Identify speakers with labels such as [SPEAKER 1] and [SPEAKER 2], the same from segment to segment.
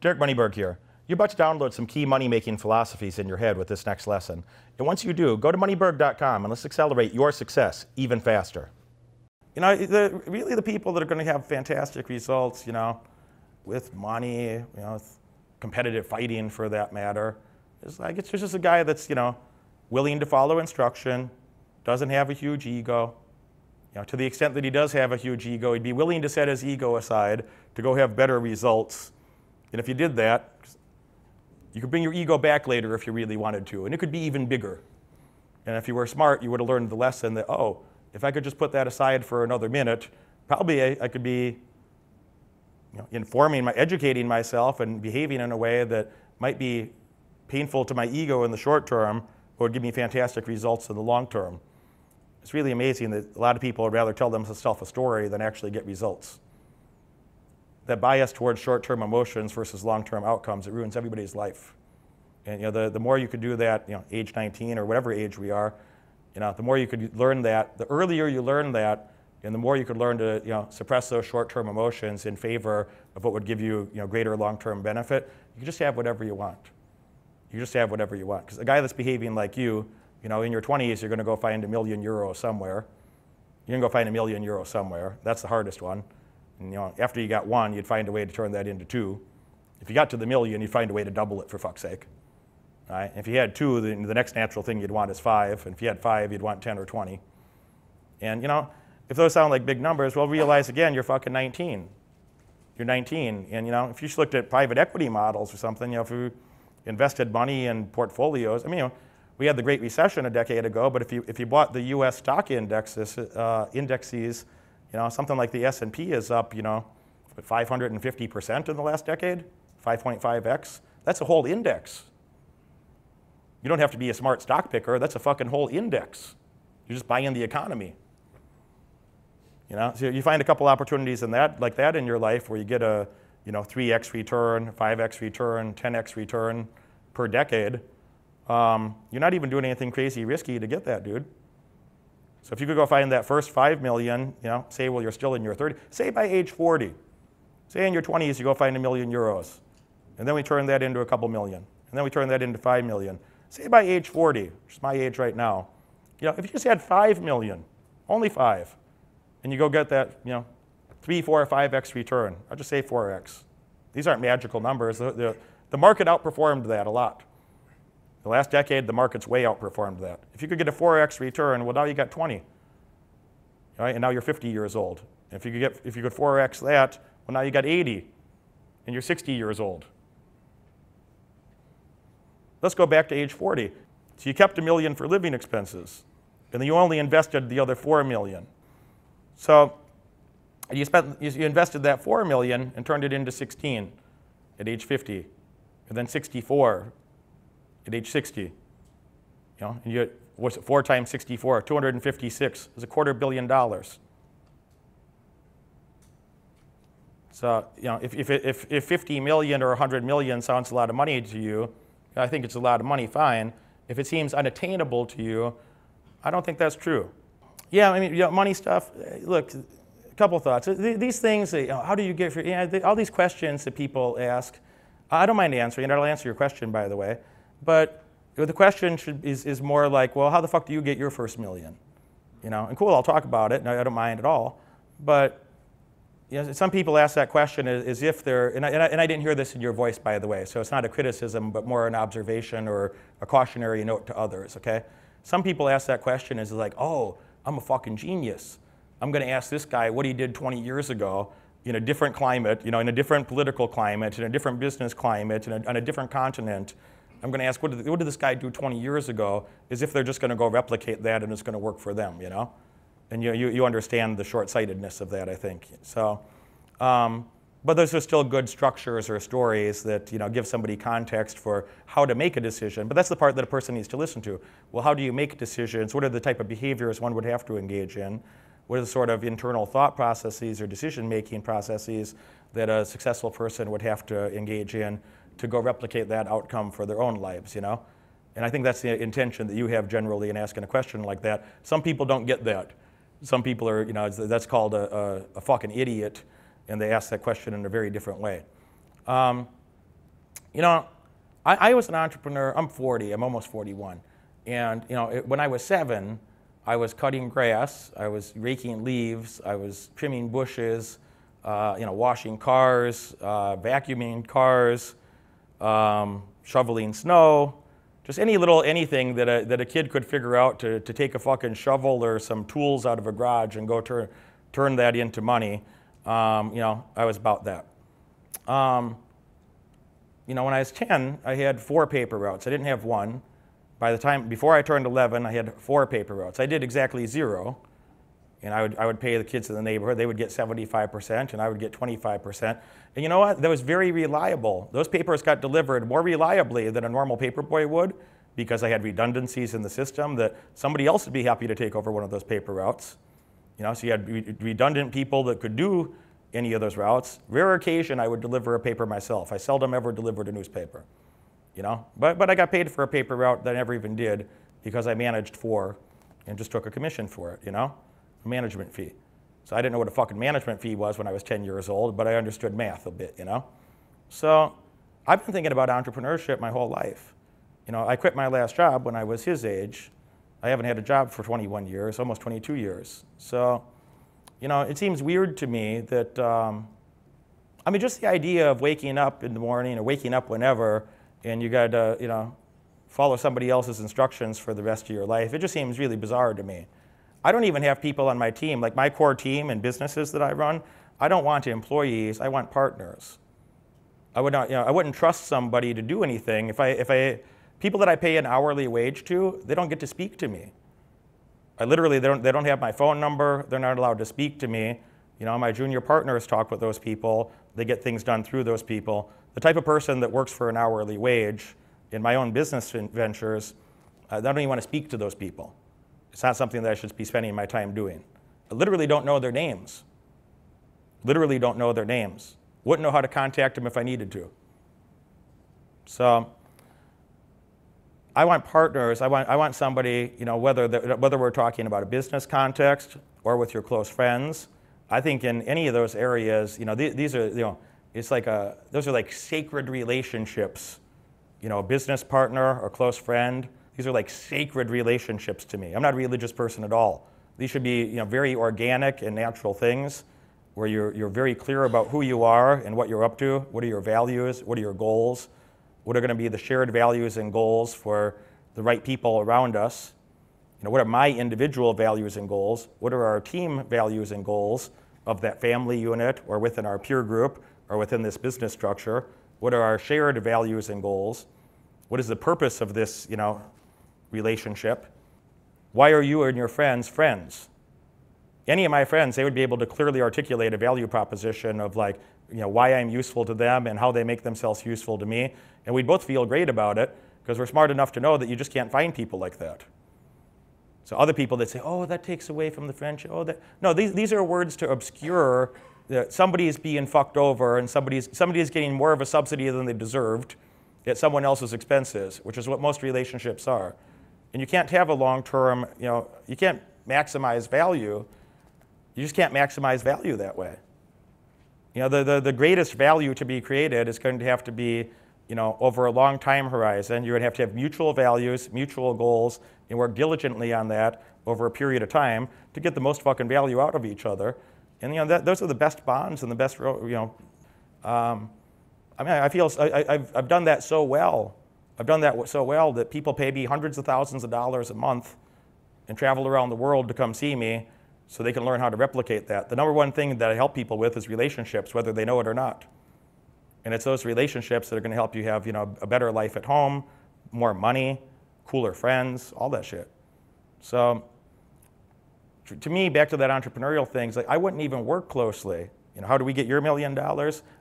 [SPEAKER 1] Derek Moneyberg here. You're about to download some key money-making philosophies in your head with this next lesson. And once you do, go to moneyberg.com and let's accelerate your success even faster. You know, really the people that are going to have fantastic results, you know, with money, you know, with competitive fighting for that matter, is like it's just a guy that's, you know, willing to follow instruction, doesn't have a huge ego. You know, to the extent that he does have a huge ego, he'd be willing to set his ego aside to go have better results. And if you did that, you could bring your ego back later if you really wanted to, and it could be even bigger. And if you were smart, you would have learned the lesson that, oh, if I could just put that aside for another minute, probably I could be, you know, educating myself and behaving in a way that might be painful to my ego in the short term, but would give me fantastic results in the long term. It's really amazing that a lot of people would rather tell themselves a story than actually get results. That bias towards short-term emotions versus long-term outcomes, it ruins everybody's life. And you know, the more you could do that, you know, age 19 or whatever age we are, you know, the more you could learn that, the earlier you learn that, and the more you could learn to, you know, suppress those short-term emotions in favor of what would give you, you know, greater long-term benefit, you can just have whatever you want. You just have whatever you want. Because a guy that's behaving like you know, in your 20s, you're going to go find €1 million somewhere. You're going to go find €1 million somewhere. That's the hardest one. And, you know, after you got one, you'd find a way to turn that into two. If you got to the million, you'd find a way to double it, for fuck's sake. All right? If you had two, then the next natural thing you'd want is 5. And if you had 5, you'd want 10 or 20. And, you know, if those sound like big numbers, well, realize again, you're fucking 19. You're 19. And, you know, if you just looked at private equity models or something, you know, if you invested money in portfolios, I mean, you know, we had the Great Recession a decade ago, but if you bought the U.S. stock indexes, you know, something like the S&P is up, you know, 550% in the last decade, 5.5x. That's a whole index. You don't have to be a smart stock picker. That's a fucking whole index. You're just buying the economy. You know, so you find a couple opportunities in that, like that in your life where you get a, you know, 3x return, 5x return, 10x return per decade. You're not even doing anything crazy risky to get that, dude. So if you could go find that first 5 million, you know, say, well, you're still in your 30s, say by age 40, say in your 20s, you go find €1 million, and then we turn that into a couple million, and then we turn that into 5 million. Say by age 40, which is my age right now, you know, if you just had 5 million, only 5, and you go get that, you know, 3, 4, or 5x return, I'll just say 4x. These aren't magical numbers. The market outperformed that a lot. The last decade, the market's way outperformed that. If you could get a 4x return, well, now you got 20, right? And now you're 50 years old. And if you could 4x that, well, now you got 80, and you're 60 years old. Let's go back to age 40. So you kept $1 million for living expenses, and then you only invested the other $4 million. So you invested that $4 million and turned it into 16 at age 50, and then 64 at age 60. You know, and you get, what's it, 4 times 64, 256 is $250 million. So, you know, if 50 million or 100 million sounds a lot of money to you, I think it's a lot of money, fine. If it seems unattainable to you, I don't think that's true. Yeah, I mean, you know, money stuff, look, a couple thoughts. These things, you know, how do you get, you know, all these questions that people ask, I don't mind answering, and I'll answer your question, by the way. But the question is more like, well, how the fuck do you get your first million? You know, and cool, I'll talk about it, and I don't mind at all. But you know, some people ask that question as if they're, and I didn't hear this in your voice, by the way, so it's not a criticism, but more an observation or a cautionary note to others, okay? Some people ask that question as like, oh, I'm a fucking genius. I'm going to ask this guy what he did 20 years ago in a different climate, you know, in a different political climate, in a different business climate, on a different continent. I'm going to ask, what did this guy do 20 years ago, as if they're just going to go replicate that and it's going to work for them, you know? And you understand the short-sightedness of that, I think. So, but those are still good structures or stories that, you know, give somebody context for how to make a decision. But that's the part that a person needs to listen to. Well, how do you make decisions? What are the type of behaviors one would have to engage in? What are the sort of internal thought processes or decision-making processes that a successful person would have to engage in to go replicate that outcome for their own lives, you know? And I think that's the intention that you have generally in asking a question like that. Some people don't get that. Some people are, you know, that's called a fucking idiot, and they ask that question in a very different way. You know, I was an entrepreneur. I'm 40. I'm almost 41. And you know, when I was 7, I was cutting grass. I was raking leaves. I was trimming bushes. You know, washing cars, vacuuming cars, shoveling snow. Just anything that a kid could figure out to take a fucking shovel or some tools out of a garage and go turn that into money. You know, I was about that. You know, when I was 10, I had 4 paper routes. I didn't have one. Before I turned 11, I had 4 paper routes. I did exactly 0. And I would pay the kids in the neighborhood. They would get 75%, and I would get 25%. And you know what? That was very reliable. Those papers got delivered more reliably than a normal paper boy would, because I had redundancies in the system that somebody else would be happy to take over one of those paper routes. You know, so you had redundant people that could do any of those routes. Rare occasion, I would deliver a paper myself. I seldom ever delivered a newspaper. You know, but I got paid for a paper route that I never even did because I managed 4 and just took a commission for it. You know. Management fee. So I didn't know what a fucking management fee was when I was 10 years old, but I understood math a bit, you know? So I've been thinking about entrepreneurship my whole life. You know, I quit my last job when I was his age. I haven't had a job for 21 years, almost 22 years. So, you know, it seems weird to me that, I mean, just the idea of waking up in the morning or waking up whenever and you got to, you know, follow somebody else's instructions for the rest of your life, it just seems really bizarre to me. I don't even have people on my team, like my core team and businesses that I run. I don't want employees. I want partners. I would not, you know, I wouldn't trust somebody to do anything if people that I pay an hourly wage to, they don't get to speak to me. They don't have my phone number. They're not allowed to speak to me. You know, my junior partners talk with those people. They get things done through those people. The type of person that works for an hourly wage in my own business ventures, I don't even want to speak to those people. It's not something that I should be spending my time doing. I literally don't know their names. Literally don't know their names. Wouldn't know how to contact them if I needed to. So I want partners. I want somebody, you know, whether we're talking about a business context or with your close friends. I think in any of those areas, you know, these are, you know, it's like those are like sacred relationships. You know, a business partner or close friend. These are like sacred relationships to me. I'm not a religious person at all. These should be, you know, very organic and natural things where you're very clear about who you are and what you're up to. What are your values? What are your goals? What are going to be the shared values and goals for the right people around us? You know, what are my individual values and goals? What are our team values and goals of that family unit or within our peer group or within this business structure? What are our shared values and goals? What is the purpose of this, you know, relationship? Why are you and your friends friends? Any of my friends, they would be able to clearly articulate a value proposition of like, you know, why I'm useful to them and how they make themselves useful to me. And we'd both feel great about it because we're smart enough to know that you just can't find people like that. So other people that say, oh, that takes away from the friendship. Oh, that. No, these are words to obscure that somebody's being fucked over and somebody's getting more of a subsidy than they deserved at someone else's expenses, which is what most relationships are. And you can't have a long-term, you know, you can't maximize value. You just can't maximize value that way. You know, the greatest value to be created is going to have to be, you know, over a long time horizon. You're going to have mutual values, mutual goals, and work diligently on that over a period of time to get the most fucking value out of each other. And, you know, those are the best bonds and the best, you know, I mean, I feel I've done that so well. I've done that so well that people pay me hundreds of thousands of dollars a month and travel around the world to come see me so they can learn how to replicate that. The number one thing that I help people with is relationships, whether they know it or not. And it's those relationships that are going to help you have, you know, a better life at home, more money, cooler friends, all that shit. So to me, back to that entrepreneurial things, like I wouldn't even work closely. You know, how do we get your $1 million?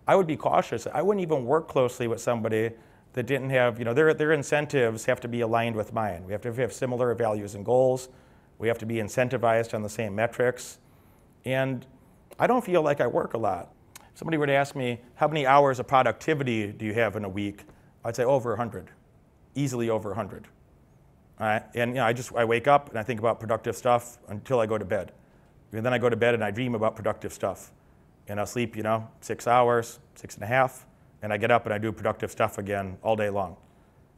[SPEAKER 1] I would be cautious. I wouldn't even work closely with somebody that didn't have, you know, their incentives have to be aligned with mine. We have to have similar values and goals. We have to be incentivized on the same metrics. And I don't feel like I work a lot. If somebody were to ask me, how many hours of productivity do you have in a week? I'd say over 100, easily over 100. All right? And you know, I wake up and I think about productive stuff until I go to bed. And then I go to bed and I dream about productive stuff. And I'll sleep, you know, 6 hours, 6.5, and I get up and I do productive stuff again all day long.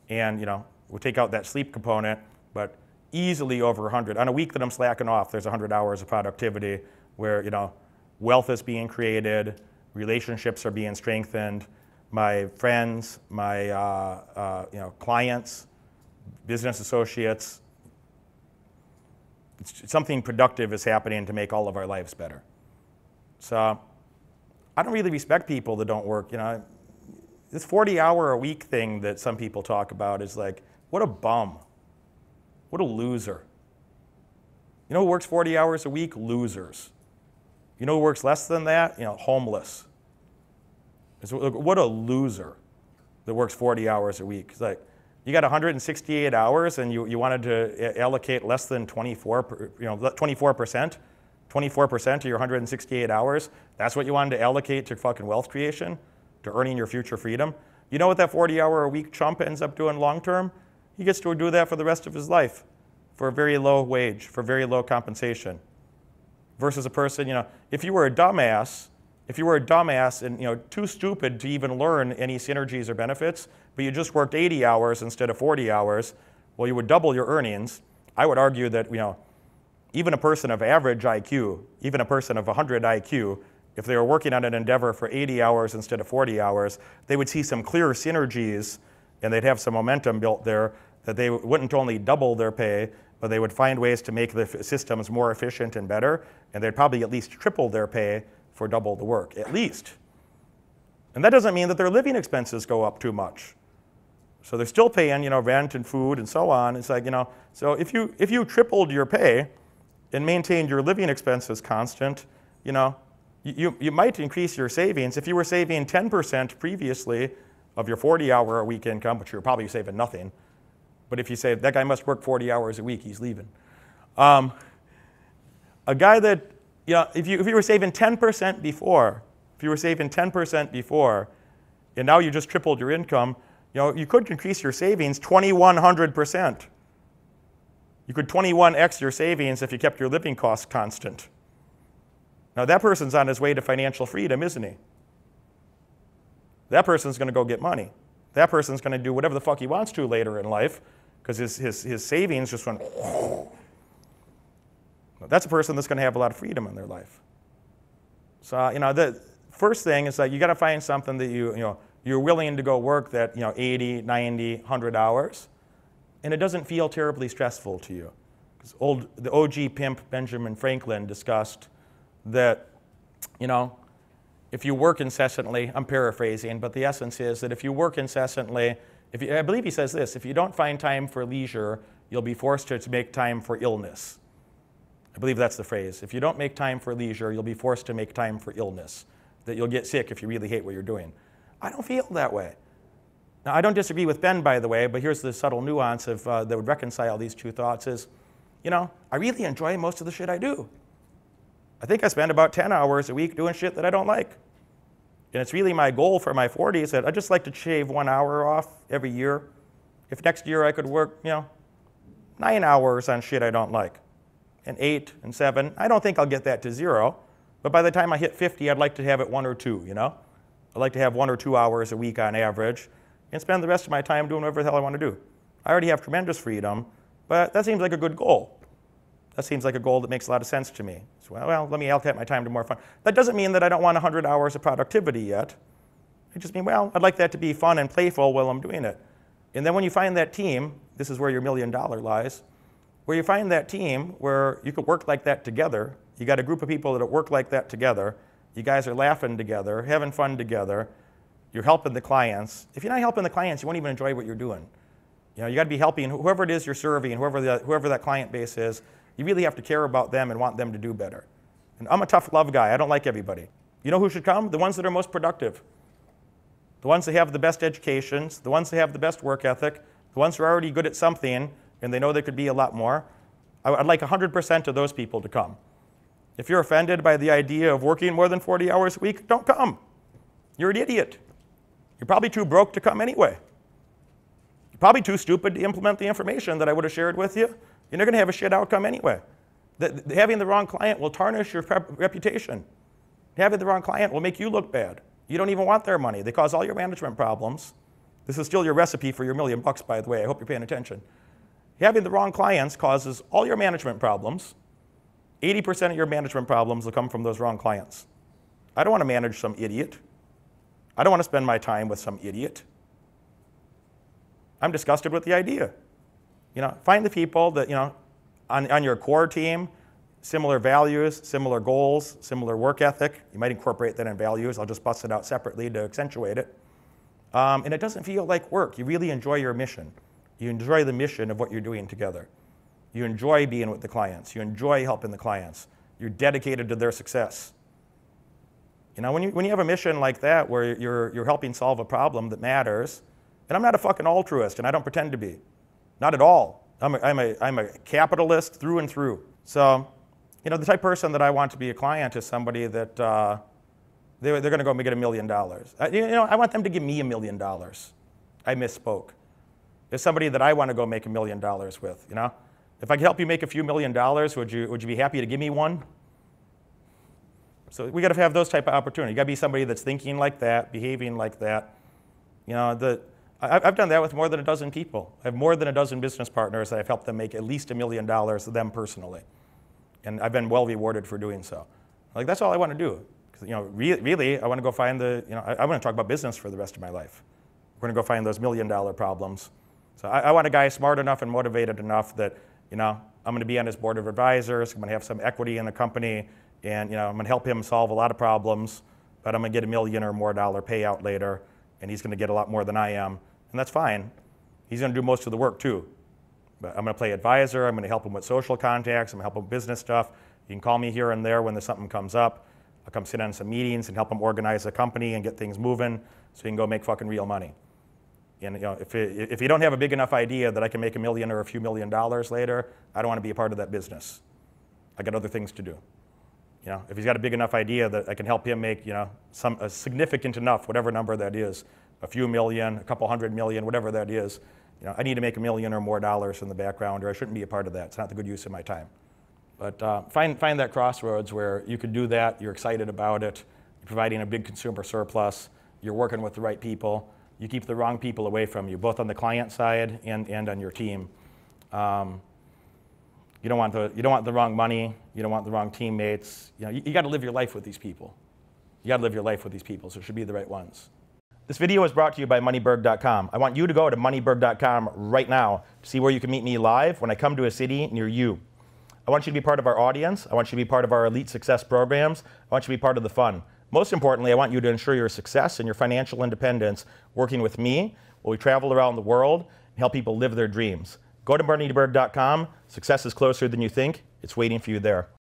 [SPEAKER 1] And we'll take out that sleep component, but easily over 100. On a week that I'm slacking off, there's 100 hours of productivity where wealth is being created, relationships are being strengthened, my friends, my clients, business associates, something productive is happening to make all of our lives better. So I don't really respect people that don't work. This 40-hour-a-week thing that some people talk about is like, what a bum. What a loser. You know who works 40 hours a week? Losers. You know who works less than that? Homeless. What a loser that works 40 hours a week. It's like, you got 168 hours and you wanted to allocate less than 24% of your 168 hours. That's what you wanted to allocate to fucking wealth creation, to earning your future freedom. You know what that 40-hour-a-week chump ends up doing long term? He gets to do that for the rest of his life for a very low wage, for very low compensation. Versus a person, if you were a dumbass and too stupid to even learn any synergies or benefits, but you just worked 80 hours instead of 40 hours, well, you would double your earnings. I would argue that even a person of average IQ, even a person of 100 IQ, if they were working on an endeavor for 80 hours instead of 40 hours, they would see some clear synergies and they'd have some momentum built there that they wouldn't only double their pay, but they would find ways to make the systems more efficient and better, and they'd probably at least triple their pay for double the work, at least. And that doesn't mean that their living expenses go up too much. So they're still paying, rent and food and so on. It's like, so if you tripled your pay and maintained your living expenses constant, you might increase your savings. If you were saving 10% previously of your 40-hour-a-week income, which you're probably saving nothing, but if you say, that guy must work 40 hours a week, he's leaving. A guy that, if you were saving 10% before, and now you just tripled your income, you could increase your savings 2,100%. You could 21x your savings if you kept your living costs constant. Now that person's on his way to financial freedom, isn't he? That person's going to go get money. That person's going to do whatever the fuck he wants to later in life because his savings just went. That's a person that's going to have a lot of freedom in their life. So the first thing is that you got to find something that you're willing to go work that 80, 90, 100 hours, and it doesn't feel terribly stressful to you. Because the OG pimp Benjamin Franklin discussed that if you work incessantly, I'm paraphrasing, but the essence is that if you work incessantly, I believe he says this, if you don't find time for leisure, you'll be forced to make time for illness. I believe that's the phrase. If you don't make time for leisure, you'll be forced to make time for illness. That you'll get sick if you really hate what you're doing. I don't feel that way. Now, I don't disagree with Ben, by the way, but here's the subtle nuance of, that would reconcile these two thoughts is, I really enjoy most of the shit I do. I think I spend about 10 hours a week doing shit that I don't like. And it's really my goal for my 40s that I'd just like to shave 1 hour off every year. If next year I could work, 9 hours on shit I don't like, and 8 and 7, I don't think I'll get that to 0. But by the time I hit 50, I'd like to have it 1 or 2, I'd like to have 1 or 2 hours a week on average and spend the rest of my time doing whatever the hell I want to do. I already have tremendous freedom, but that seems like a good goal. That seems like a goal that makes a lot of sense to me. So, well, let me allocate my time to more fun. That doesn't mean that I don't want 100 hours of productivity yet. It just means, well, I'd like that to be fun and playful while I'm doing it. And then when you find that team, this is where your $1 million lies, where you find that team where you could work like that together. You got a group of people that work like that together. You guys are laughing together, having fun together. You're helping the clients. If you're not helping the clients, you won't even enjoy what you're doing. You got to be helping whoever it is you're serving, whoever that client base is. You really have to care about them and want them to do better. And I'm a tough love guy. I don't like everybody. You know who should come? The ones that are most productive. The ones that have the best educations, the ones that have the best work ethic, the ones who are already good at something and they know they could be a lot more. I'd like 100% of those people to come. If you're offended by the idea of working more than 40 hours a week, don't come. You're an idiot. You're probably too broke to come anyway. You're probably too stupid to implement the information that I would have shared with you. You're not going to have a shit outcome anyway. Having the wrong client will tarnish your reputation. Having the wrong client will make you look bad. You don't even want their money. They cause all your management problems. This is still your recipe for your $1 million, by the way. I hope you're paying attention. Having the wrong clients causes all your management problems. 80% of your management problems will come from those wrong clients. I don't want to manage some idiot. I don't want to spend my time with some idiot. I'm disgusted with the idea. Find the people that, on your core team, similar values, similar goals, similar work ethic. You might incorporate that in values. I'll just bust it out separately to accentuate it. And it doesn't feel like work. You really enjoy your mission. You enjoy the mission of what you're doing together. You enjoy being with the clients. You enjoy helping the clients. You're dedicated to their success. When you have a mission like that where you're helping solve a problem that matters, and I'm not a fucking altruist, and I don't pretend to be. Not at all. I'm a capitalist through and through. So, the type of person that I want to be a client is somebody that they're going to go get $1 million. I want them to give me $1 million. I misspoke. It's somebody that I want to go make $1 million with. If I could help you make a few $1 million, would you be happy to give me one? So we got to have those type of opportunities. You got to be somebody that's thinking like that, behaving like that. I've done that with more than a dozen people. I have more than a dozen business partners that I've helped them make at least $1 million, them personally. And I've been well rewarded for doing so. That's all I want to do. Really, I want to go find I want to talk about business for the rest of my life. We're going to go find those $1 million problems. So I want a guy smart enough and motivated enough that, I'm going to be on his board of advisors. I'm going to have some equity in the company, and I'm going to help him solve a lot of problems. But I'm going to get $1 million or more payout later, and he's going to get a lot more than I am, and that's fine. He's going to do most of the work too. But I'm going to play advisor. I'm going to help him with social contacts. I'm going to help him with business stuff. You can call me here and there when there's something comes up. I'll come sit on some meetings and help him organize the company and get things moving so he can go make fucking real money. And if you don't have a big enough idea that I can make $1 million or a few $1 million later, I don't want to be a part of that business. I got other things to do. If he's got a big enough idea that I can help him make a significant enough, whatever number that is, a few million, a couple $100 million, whatever that is, I need to make $1 million or more in the background, or I shouldn't be a part of that. It's not the good use of my time. But find that crossroads where you can do that. You're excited about it. You're providing a big consumer surplus. You're working with the right people. You keep the wrong people away from you, both on the client side and on your team. You don't want the wrong money. You don't want the wrong teammates. You got to live your life with these people. You got to live your life with these people, so it should be the right ones. This video is brought to you by Moneyberg.com. I want you to go to Moneyberg.com right now to see where you can meet me live when I come to a city near you. I want you to be part of our audience. I want you to be part of our elite success programs. I want you to be part of the fun. Most importantly, I want you to ensure your success and your financial independence working with me while we travel around the world and help people live their dreams. Go to Moneyberg.com. Success is closer than you think. It's waiting for you there.